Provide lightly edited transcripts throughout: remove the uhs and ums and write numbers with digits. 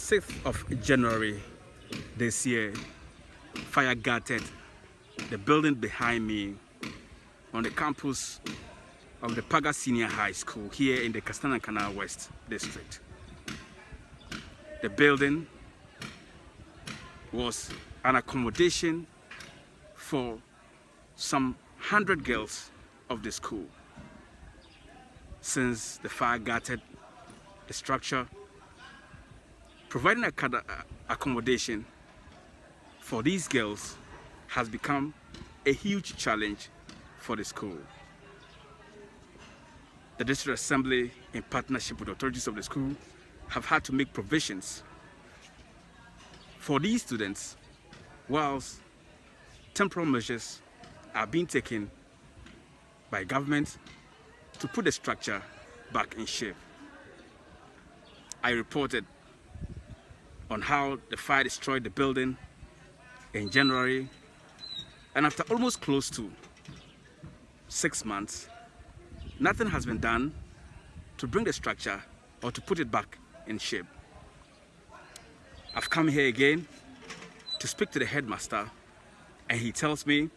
6th of January this year, fire gutted the building behind me on the campus of the Paga Senior High School here in the Castana Canal West District. The building was an accommodation for some 100 girls of the school. Since the fire gutted the structure, providing accommodation for these girls has become a huge challenge for the school. The District Assembly, in partnership with authorities of the school, have had to make provisions for these students, whilst temporal measures are being taken by government to put the structure back in shape. I reported on how the fire destroyed the building in January, and after almost close to 6 months, nothing has been done to bring the structure or to put it back in shape. I've come here again to speak to the headmaster, and he tells me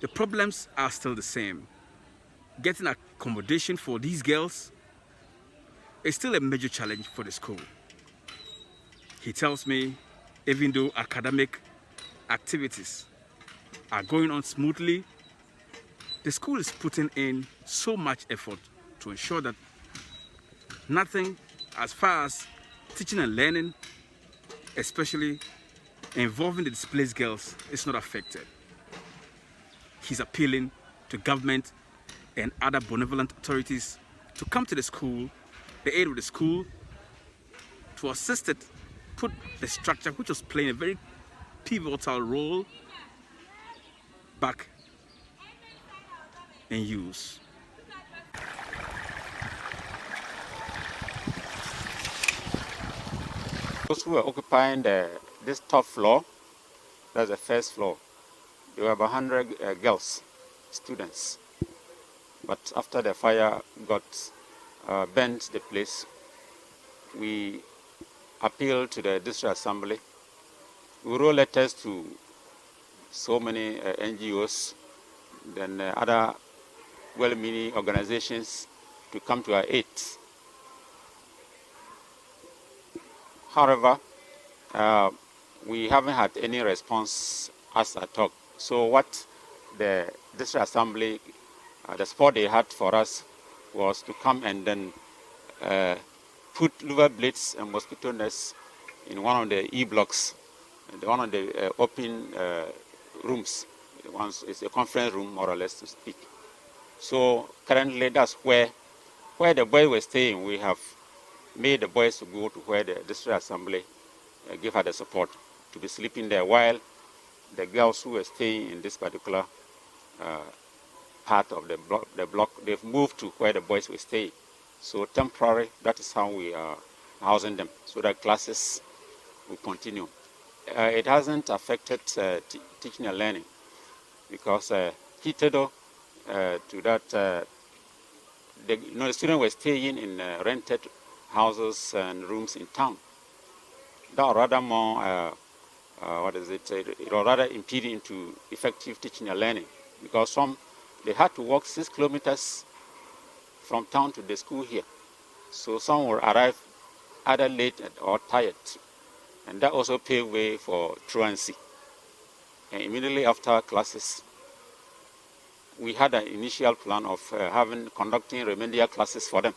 the problems are still the same. Getting accommodation for these girls is still a major challenge for the school. He tells me even though academic activities are going on smoothly, the school is putting in so much effort to ensure that nothing as far as teaching and learning, especially involving the displaced girls, is not affected. He's appealing to government and other benevolent authorities to come to the school, the aid of the school, to assist it, put the structure, which was playing a very pivotal role, back in use. Those who were occupying this top floor, that's the first floor, there were about 100 girls, students. But after the fire burnt the place, we appealed to the District Assembly. We wrote letters to so many NGOs, then other well-meaning organizations to come to our aid. However, we haven't had any response as I talk. So what the District Assembly, the support they had for us was to come and then put liver blades and mosquito nets in one of the E-blocks, one of the open rooms. It's a conference room, more or less, to speak. So currently that's where the boys were staying. We have made the boys to go to where the District Assembly give her the support to be sleeping there, while the girls who were staying in this particular part of the block, they've moved to where the boys were staying. So temporary, that is how we are housing them, so that classes will continue. It hasn't affected teaching and learning, because hitherto to that, the students were staying in rented houses and rooms in town. That rather more, it was rather impeding to effective teaching and learning, because they had to walk 6 kilometers from town to the school here. So some will arrive either late or tired. And that also paved way for truancy. And immediately after classes, we had an initial plan of conducting remedial classes for them.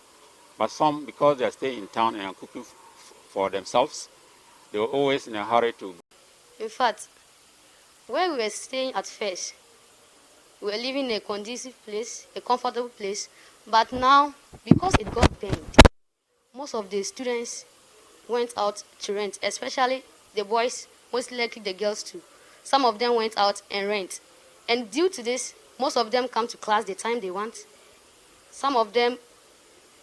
But some, because they are staying in town and are cooking for themselves, they were always in a hurry to go. In fact, where we were staying at first, we were living in a conducive place, a comfortable place, but now, because it got burned, most of the students went out to rent, especially the boys, most likely the girls too. Some of them went out and rent. And due to this, most of them come to class the time they want. Some of them,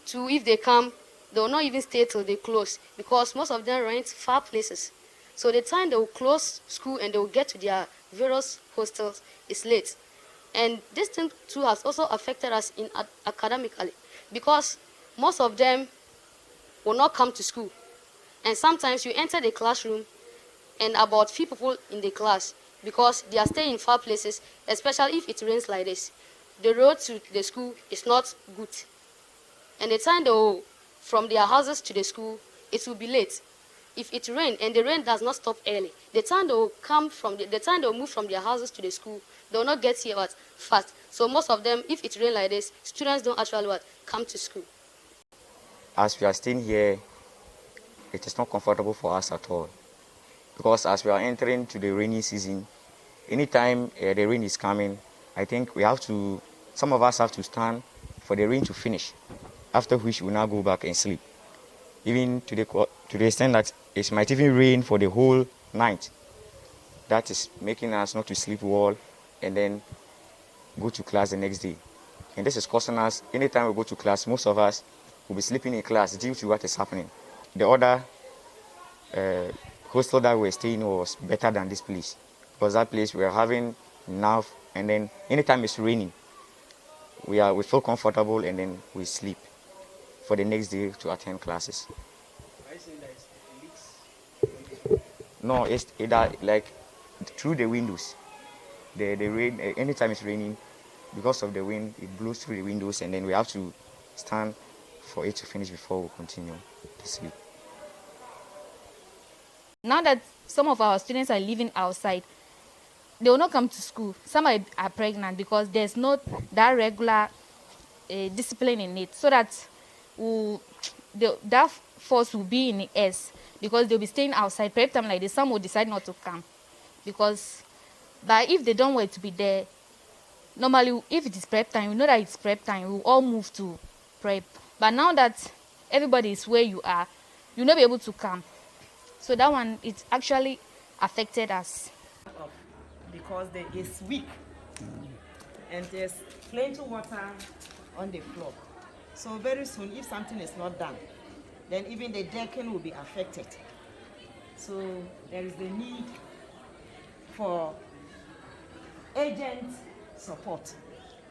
too, if they come, they will not even stay till they close, because most of them rent far places. So the time they will close school and they will get to their various hostels is late. And this thing too has also affected us academically, because most of them will not come to school. And sometimes you enter the classroom and about few people in the class because they are staying in far places, especially if it rains like this. The road to the school is not good. And the time they will, from their houses to the school, it will be late. If it rains and the rain does not stop early, the time they will come from the time they will move from their houses to the school, they will not get here what fast. So most of them, if it rains like this, students don't actually what come to school. As we are staying here, it is not comfortable for us at all. Because as we are entering to the rainy season, anytime the rain is coming, I think some of us have to stand for the rain to finish, after which we now go back and sleep. Even to the extent that it might even rain for the whole night. That is making us not to sleep well and then go to class the next day. And this is causing us, anytime we go to class, most of us will be sleeping in class due to what is happening. The other hostel that we were staying in was better than this place, because that place we are having enough, and then anytime it's raining, we feel comfortable and then we sleep for the next day to attend classes. Are you saying that it leaks? No, it's like through the windows. The rain, anytime it's raining, because of the wind, it blows through the windows, and then we have to stand for it to finish before we continue to sleep. Now that some of our students are living outside, they will not come to school. Some are pregnant because there's not that regular discipline in it, so that that force will be in us because they'll be staying outside. Prep time like this, some will decide not to come but if they don't want to be there, normally if it is prep time, we know that it's prep time, we'll all move to prep. But now that everybody is where you are, you'll not be able to come. So that one, it actually affected us. Because there is weak and there's plenty water on the floor. So very soon, if something is not done, then even the decking will be affected. So there is the need for agent support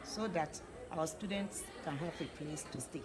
so that our students can have a place to stay.